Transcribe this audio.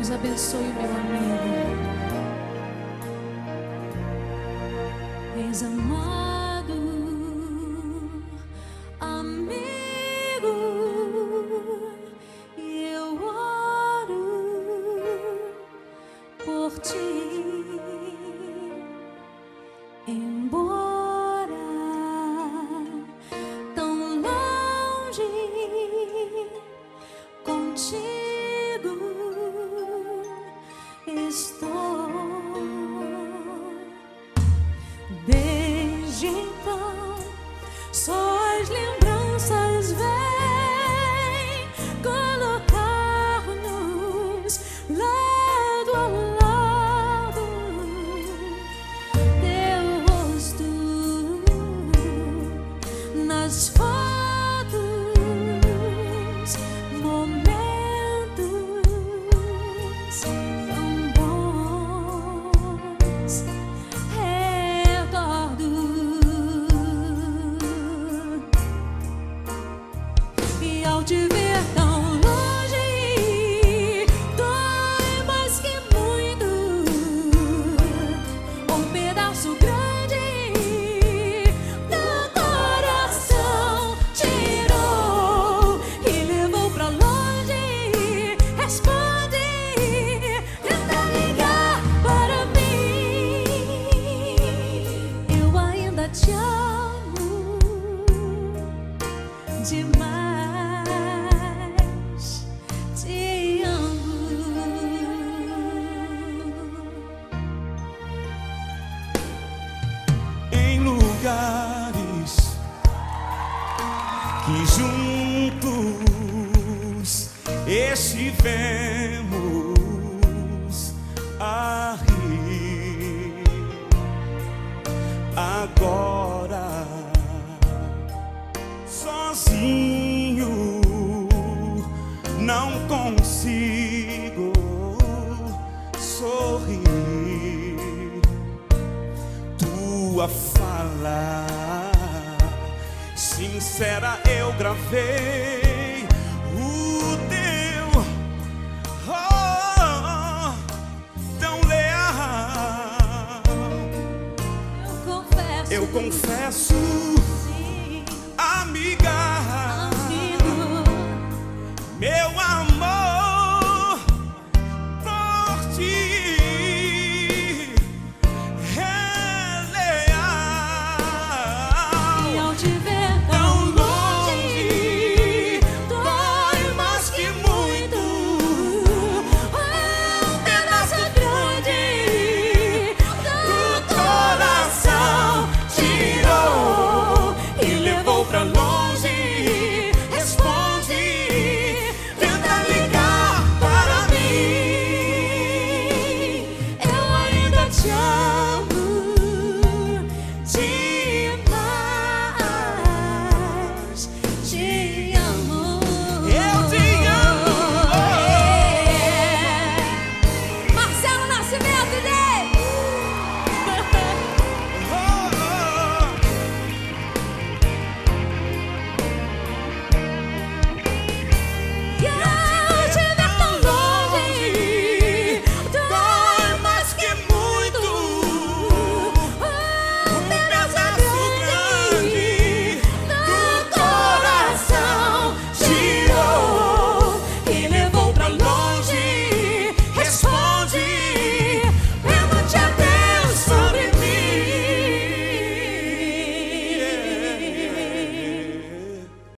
Deus abençoe o meu amigo. Ex-amado, amigo, eu oro por ti, embora tão longe, contigo estou. Desde então, só as lembranças vêm colocar-nos lado a lado. Teu rosto nas fotos, momentos tão bons. E ao te ver tão longe, dói mais que muito. Um pedaço grande do coração tirou e levou pra longe. Responde, tenta ligar para mim. Eu ainda te amo demais, te amo. Em lugares que juntos estivemos a rir, agora sozinho não consigo sorrir. Tua fala sincera eu gravei, o teu tão leal. Eu confesso